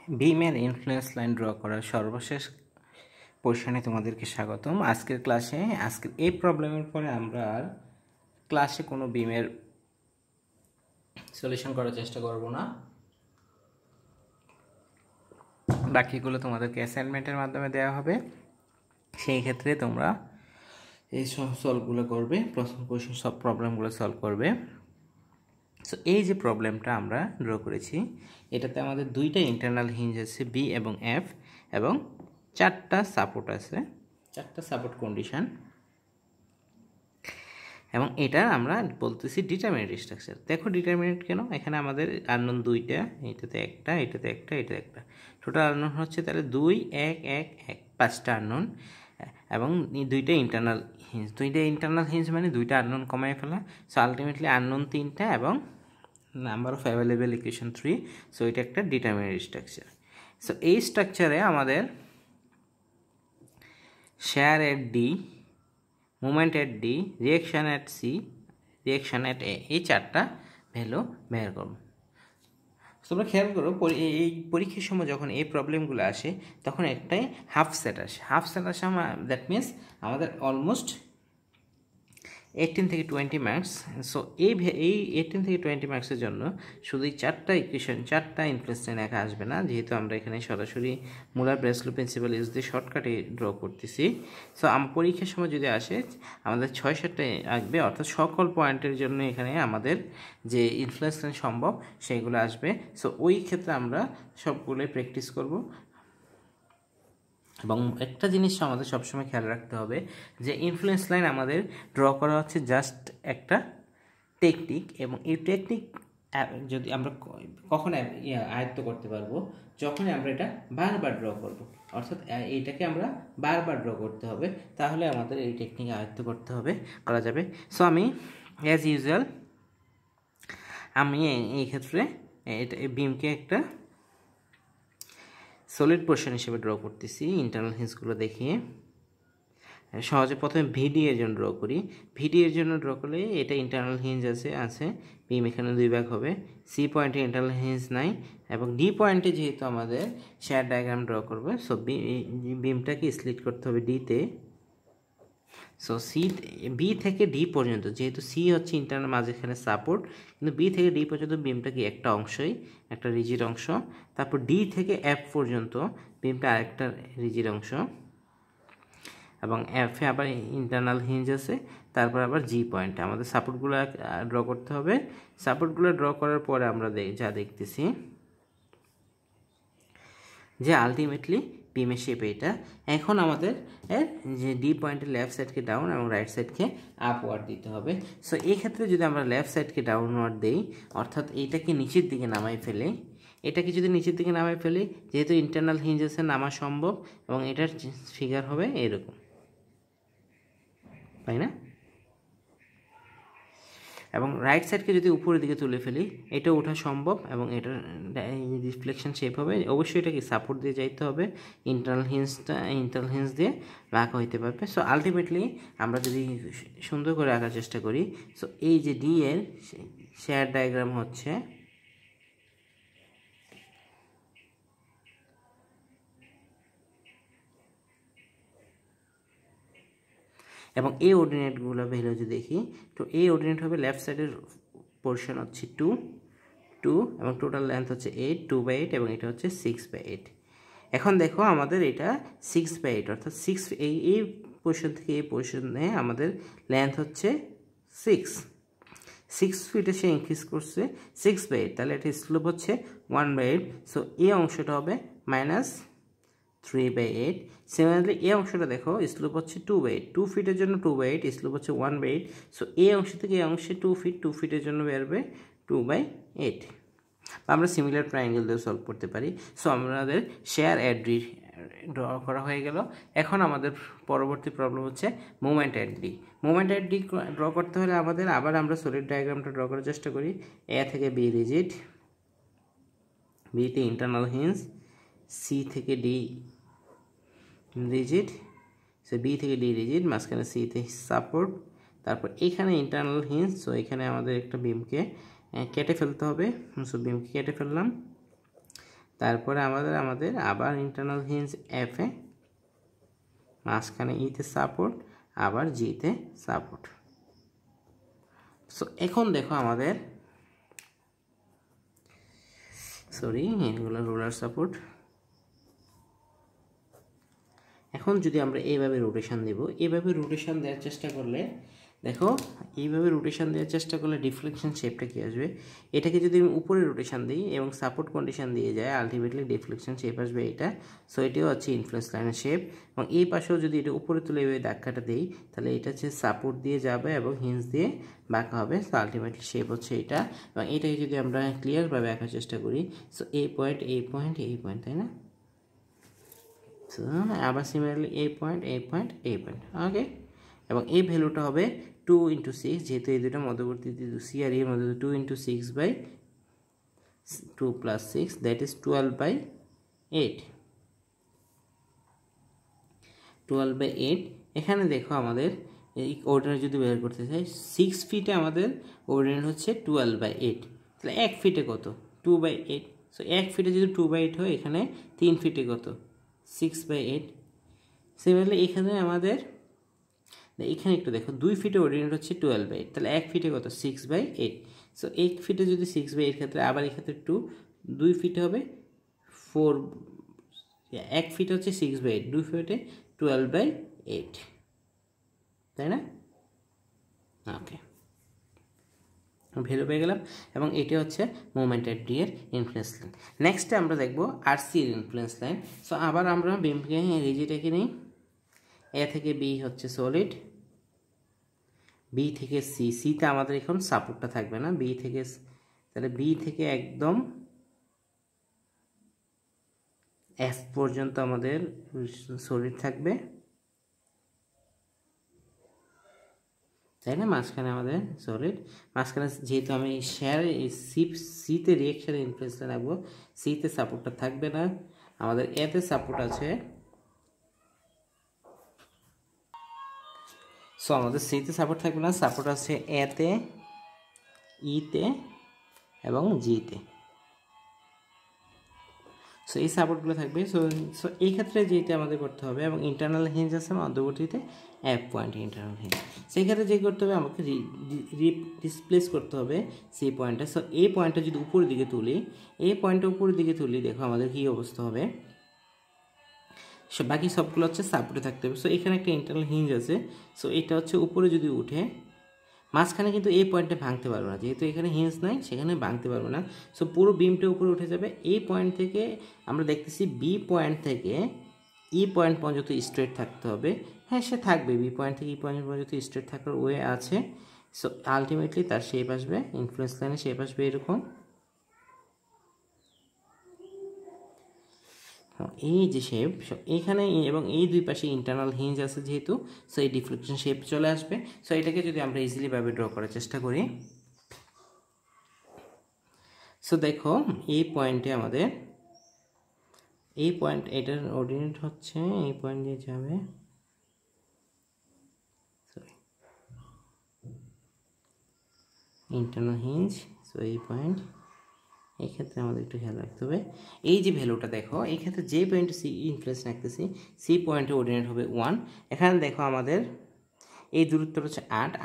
বিমের influence line draw করার সর্বশেষ পোর্শনে তোমাদেরকে স্বাগতম। আজকের ক্লাসে এই প্রবলেমের পরে আমরা আর ক্লাসে কোনো বিমের সলিউশন করার চেষ্টা করব না, বাকিগুলো তোমাদেরকে অ্যাসাইনমেন্টের মাধ্যমে দেওয়া হবে। সেই ক্ষেত্রে তোমরা এই সলভগুলো করবে, প্রথম কোয়েশ্চেন সব প্রবলেমগুলো সলভ করবে। সো এই যে প্রবলেমটা আমরা ড্র করেছি, এটাতে আমাদের দুইটা ইন্টারনাল হিঞ্জ আছে বি এবং এফ, এবং চারটা সাপোর্ট আছে, চারটা সাপোর্ট কন্ডিশন, এবং এটা আমরা বলতেছি ডিটারমিনেট স্ট্রাকচার। দেখো ডিটারমিনেট কেন, এখানে আমাদের আননোন দুইটা, এটাতে একটা, এটাতে একটা, এটাতে একটা, টোটাল আননোন হচ্ছে তাহলে 2 1 1 1 5টা আননোন, এবং দুইটা ইন্টারনাল হিঞ্জ মানে দুইটা আননোন কমাই ফেলা। সো আলটিমেটলি আননোন 3টা এবং number of available equation 3। So এটা একটা ডিটারমিনেট স্ট্রাকচার। সো এই স্ট্রাকচারে আমাদের শেয়ার এট ডি, মোমেন্ট এট ডি, রিয়াকশান এট সি, রিয়াকশান এট এ, এই চারটা ভ্যালু বের করব। তোমরা খেয়াল করো, এই পরীক্ষার সময় যখন এই প্রবলেমগুলো আসে তখন একটাই হাফ সেট আসে। দ্যাট মিনস আমাদের অলমোস্ট 18 থেকে 20 মার্কস। সো এই 18 থেকে 20 মার্কসের জন্য শুধু এই চারটা ইকুয়েশন, চারটা ইনফ্লুয়েন্স লাইন একা আসবে না, যেহেতু আমরা এখানে সরাসরি মুলার-ব্রেসলো প্রিন্সিপাল ইউজ দিয়ে শর্টকাটে ড্র করতেছি। সো পরীক্ষার সময় যদি আসে আমাদের 6-7টা আসবে, অর্থাৎ সকল পয়েন্টের জন্য এখানে আমাদের যে ইনফ্লুয়েন্স লাইন সম্ভব সেইগুলো আসবে। সো ওই ক্ষেত্রে আমরা সবগুলোই প্র্যাকটিস করব। এবং একটা জিনিস আমাদের সবসময় খেয়াল রাখতে হবে যে ইনফ্লুয়েন্স লাইন আমাদের ড্র করা হচ্ছে জাস্ট একটা টেকনিক, এবং এই টেকনিক যদি আমরা কখন আয়ত্ত করতে পারবো, যখনই আমরা এটা বারবার ড্র করব, অর্থাৎ এইটাকে আমরা বারবার ড্র করতে হবে, তাহলে আমাদের এই টেকনিক আয়ত্ত করা যাবে। সো আমি অ্যাজ ইউজুয়াল এই ক্ষেত্রে বিমকে একটা সলিড পোর্শন হিসেবে ড্র করতেছি ইন্টারনাল হিঞ্জগুলো দেখিয়ে। সহজে প্রথমে ভিডি এর জন্য ড্র করি। ভিডি এর জন্য ড্র করলে এটা ইন্টারনাল হিঞ্জ আছে বিম এখানে দুই ভাগ হবে। সি পয়েন্টে ইন্টারনাল হিঞ্জ নাই, এবং ডি পয়েন্টে যেহেতু আমাদের শেয়ার ডায়াগ্রাম ড্র করবে, সো বিমটাকে স্প্লিট করতে হবে ডিতে। সো বি থেকে ডি পর্যন্ত, যেহেতু সি হচ্ছে ইন্টারনাল মাঝখানে সাপোর্ট, কিন্তু বি থেকে ডি পর্যন্ত বিমটা কি একটা অংশই, একটা রিজিড অংশ। তারপর ডি থেকে এফ পর্যন্ত বিমটা আরেকটা রিজিড অংশ, এবং এফে আবার ইন্টারনাল হিঞ্জ আছে। তারপর আবার জি পয়েন্টে আমাদের সাপোর্টগুলো ড্র করতে হবে। সাপোর্টগুলো ড্র করার পরে আমরা যা দেখতেছি যে আলটিমেটলি বিমের শেপ এটা। এখন আমাদের যে ডি পয়েন্টের লেফট সাইডকে ডাউন এবং রাইট সাইডকে আপওয়ার্ড দিতে হবে। সো এই ক্ষেত্রে যদি আমরা লেফট সাইডকে ডাউনওয়ার্ড দিই, অর্থাৎ এইটাকে নিচের দিকে নামাই ফেলি, যেহেতু ইন্টারনাল হিঞ্জ আছে নামা সম্ভব, এবং এটার ফিগার হবে এরকম, তাই না? এবং রাইট সাইডকে যদি উপরের দিকে তুলে ফেলি, এটা ওঠা সম্ভব, এবং এটার রিফ্লেকশন শেপ হবে। অবশ্যই এটাকে সাপোর্ট দিয়ে যাইতে হবে, ইন্টারনাল হিঞ্জ দিয়ে রাখা হইতে পারবে। সো আলটিমেটলি আমরা যদি সুন্দর করে আঁকার চেষ্টা করি, সো এই যে ডি এর শেয়ার ডায়াগ্রাম হচ্ছে এবং এই অর্ডিনেটগুলো ভ্যালু যদি দেখি, তো এই অর্ডিনেট হবে লেফট সাইডের পোর্শন হচ্ছে 2 এবং টোটাল লেন্থ হচ্ছে 8, 2/8, এবং এটা হচ্ছে 6/8। এখন দেখো আমাদের এটা 6/8, অর্থাৎ এই পোর্শন থেকে এই পোর্শনে আমাদের লেন্থ হচ্ছে 6 ফিটে সে ইনক্রিজ করছে 6/8, তাহলে এটা স্লোপ হচ্ছে 1/8। সো এই অংশটা হবে -3/8। সিমিলারলি এই অংশটা দেখো স্লোপ হচ্ছে 2/8, 2 ফিটের জন্য 2/8, স্লোপ হচ্ছে 1/8। সো এই অংশ থেকে এই অংশে 2 ফিটের জন্য বেরবে 2/8। আমরা সিমিলার ট্রায়াঙ্গেল দিয়ে সলভ করতে পারি। সো আমাদের শেয়ার এট ডি ড্র করা হয়ে গেল। এখন আমাদের পরবর্তী প্রবলেম হচ্ছে মোমেন্ট এট ডি। মোমেন্ট এট ডি ড্র করতে হলে আবার আমরা সলিড ডায়াগ্রামটা ড্র করার চেষ্টা করি। এ থেকে বি রিজিড, বিতে ইন্টারনাল হিঞ্জ, সি থেকে ডি রিজিড, সো বি থেকে ডি রিজিড, মাঝখানে সিতে সাপোর্ট, তারপর এখানে ইন্টারনাল হিঞ্জ। সো এখানে আমাদের একটা বিমকে কেটে ফেলতে হবে। সো বিমকে কেটে ফেললাম। তারপরে আমাদের আবার ইন্টারনাল হিঞ্জ এফ এ, মাঝখানে ইতে সাপোর্ট, আবার জিতে সাপোর্ট। সো এখন দেখো আমাদের এগুলো রোলার সাপোর্ট। এখন যদি আমরা এইভাবে রোটেশন দেব, এইভাবে রোটেশন দেওয়ার চেষ্টা করলে দেখো, এইভাবে রোটেশন দেওয়ার চেষ্টা করলে ডিফ্লেকশন শেপটা কী আসবে, এটাকে যদি আমি উপরে রোটেশন দিই এবং সাপোর্ট কন্ডিশন দিয়ে যায়, আলটিমেটলি ডিফ্লেকশন শেপ আসবে এটা। সো এটাও হচ্ছে ইনফ্লুয়েন্স লাইনের শেপ। এবং এই পাশেও যদি এটা উপরে তুলে এইভাবে ধাক্কাটা দিই, তাহলে এটা হচ্ছে সাপোর্ট দিয়ে যাবে এবং হিঞ্জ দিয়ে বাঁকা হবে। সো আলটিমেটলি শেপ হচ্ছে এটা। এবং এটাকে যদি আমরা ক্লিয়ারভাবে আঁকার চেষ্টা করি, সো এই পয়েন্ট, এই পয়েন্ট, এই পয়েন্ট, তাই না? সো আবার সিমিলারলি এই পয়েন্ট, এই পয়েন্ট, এই পয়েন্ট, ওকে। এবং এই ভ্যালুটা হবে 2 × 6, যেহেতু এই দুটো মধ্যবর্তী সি আর এর মধ্যে 2 × 6/2 + 6, দ্যাট ইজ 12/8। 12/8। এখানে দেখো আমাদের এই অর্ডিনেট যদি বের করতে চাই, 6 ফিটে আমাদের অর্ডিনেট হচ্ছে 12/8, তাহলে 1 ফিটে কত? 2/8। সো 1 ফিটে যদি 2/8 হয়, এখানে 3 ফিটে কত? 6/8। সিমিলারলি এখানে আমাদের এখানে একটু দেখো, 2 ফিটে অর্ডিনেট হচ্ছে 12/8, তাহলে 1 ফিটে কত? 6/8। সো 1 ফিটে যদি 6/8 ক্ষেত্রে, আবার এক্ষেত্রে 2 ফিটে হবে 4, 1 ফিটে হচ্ছে 6/8, 2 ফিটে 12/8, তাই না? ওকে, ভ্যালু পেয়ে গেলাম। এবং এটা হচ্ছে মোমেন্ট এট ডি এর ইনফ্লুয়েন্স লাইন। নেক্সটে আমরা দেখবো আর সি এর ইনফ্লুয়েন্স লাইন। সো আবার আমরা বিমকে রিজিডটাকে নিই। এ থেকে বি হচ্ছে সলিড, বি থেকে সি, সিতে আমাদের এখন সাপোর্টটা থাকবে না, বি থেকে, তাহলে বি থেকে একদম এফ পর্যন্ত আমাদের সলিড থাকবে, তাই না? মাঝখানে আমাদের সলিড, মাঝখানে যেহেতু আমি সিতে রিয়েকশনের ইনফ্লুয়েন্সটা রাখবো, সিতে সাপোর্টটা থাকবে না, আমাদের এতে সাপোর্ট আছে। সো আমাদের সিতে সাপোর্ট থাকবে না, সাপোর্ট আছে এতে, ইতে এবং জিতে। সো এই সাপোর্টগুলো থাকবে। সো এই ক্ষেত্রে যেটা আমাদের করতে হবে, এবং ইন্টারনাল হিঞ্জ আছে মধ্যবর্তীতে এফ পয়েন্ট ইন্টারনাল হিঞ্জ, সেই ক্ষেত্রে যে করতে হবে, আমাকে ডিসপ্লেস করতে হবে সেই পয়েন্টটা। সো এই পয়েন্টটা যদি উপরের দিকে তুলি, এই পয়েন্টটা উপরের দিকে তুলি, দেখো আমাদের কী অবস্থা হবে। সো বাকি সবগুলো হচ্ছে সাপোর্টে থাকতে হবে। সো এখানে একটা ইন্টারনাল হিঞ্জ আছে, সো এটা হচ্ছে উপরে যদি উঠে, মাঝখানে কিন্তু এই পয়েন্টটা ভাঙতে পারবে না, যেহেতু এখানে হিঞ্জ নাই, সেখানে ভাঙতে পারবে না। সো পুরো বিমটা উপরে উঠে যাবে। এই পয়েন্ট থেকে আমরা দেখতেছি বি পয়েন্ট থেকে ই পয়েন্ট পর্যন্ত স্ট্রেট থাকতে হবে। হ্যাঁ, সে থাকবে, বি পয়েন্ট থেকে ই পয়েন্ট পর্যন্ত স্ট্রেট থাকার ওয়ে আছে। সো আলটিমেটলি তার শেপ আসবে, ইনফ্লুয়েন্স লাইনে শেপ আসবে এরকম। এই যে শেপ এইখানে, এবং এই দুই পাশে ইন্টারনাল হিঞ্জ আছে যেহেতু, সো এই ডিফ্লেকশন শেপ চলে আসবে। সো এটাকে যদি আমরা ইজিলি ভাবে ড্র করার চেষ্টা করি, সো দেখো এই পয়েন্টে আমাদের, এই পয়েন্ট, এটার অর্ডিনেট হচ্ছে এই পয়েন্ট দিয়ে যাবে, ইন্টারনাল হিঞ্জ। সো এই পয়েন্ট, এই ক্ষেত্রে আমাদের একটু খেয়াল রাখতে হবে। এই যে ভ্যালুটা দেখো, এই ক্ষেত্রে যে পয়েন্টে সি ইনফ্লুয়েন্স রাখতেছি, সি পয়েন্টে অর্ডিনেট হবে 1। এখানে দেখো আমাদের এই দূরত্বটা হচ্ছে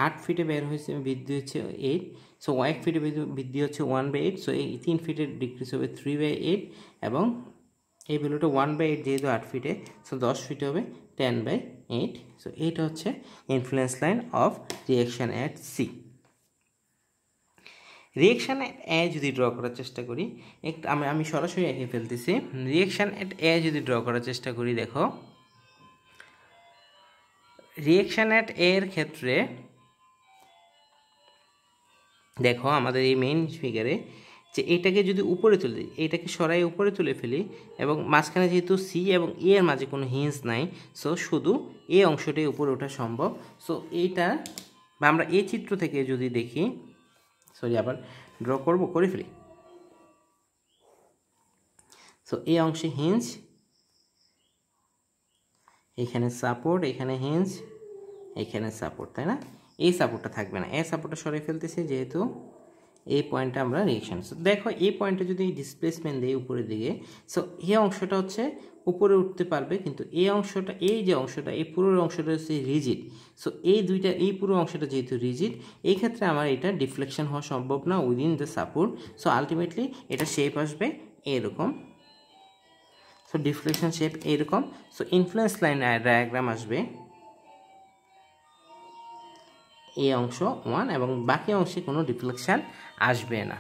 8 ফিটে বের হয়েছে, বৃদ্ধি হচ্ছে 8। সো 1 ফিটে বৃদ্ধি হচ্ছে 1/8। সো এই 3 ফিটের ডিক্রিজ হবে 3/8, এবং এই ভ্যালুটা 1/8 যেহেতু 8 ফিটে, সো 10 ফিটে হবে 10/8। সো এইটা হচ্ছে influence line of reaction at C. Reaction at A যদি ড্র করার চেষ্টা করি, একটু আমি সরাসরি এঁকে ফেলতেছি। রিয়াকশান অ্যাট এ যদি ড্র করার চেষ্টা করি, দেখো রিয়াকশান অ্যাট এর ক্ষেত্রে দেখো আমাদের এই মেইন ফিগারে, যে এটাকে যদি উপরে তুলে দিই, এটাকে সরাই উপরে তুলে ফেলি, এবং মাঝখানে যেহেতু সি এবং এ এর মাঝে কোনো হিঞ্জ নাই, সো শুধু এই অংশটাই উপরে ওঠা সম্ভব। সো এইটা আমরা এই চিত্র থেকে যদি দেখি, আবার ড্র করে ফেলি। সো এই অংশে হিঞ্জ, এখানে সাপোর্ট, এখানে হিঞ্জ, এখানে সাপোর্ট, তাই না? এই সাপোর্টটা থাকবে না, এই সাপোর্টটা সরিয়ে ফেলতেছি, যেহেতু এই পয়েন্টে আমরা রিয়েকশন। সো দেখো এই পয়েন্টে যদি ডিসপ্লেসমেন্ট দেই উপরের দিকে, সো এই অংশটা হচ্ছে উপরে উঠতে পারবে, কিন্তু এই অংশটা, এই যে অংশটা, এই পুরো অংশটা হচ্ছে রিজিড। সো এই পুরো অংশটা যেহেতু রিজিড, এই ক্ষেত্রে আমার এটা ডিফ্লেকশন হওয়া সম্ভব না within the support. So ultimately এটা শেপ আসবে এরকম। সো ডিফ্লেকশন শেপ এরকম। সো ইনফ্লুয়েন্স লাইন ডায়াগ্রাম আসবে এই অংশ 1 এবং বাকি অংশে কোনো ডিফ্লেকশন আসবে না।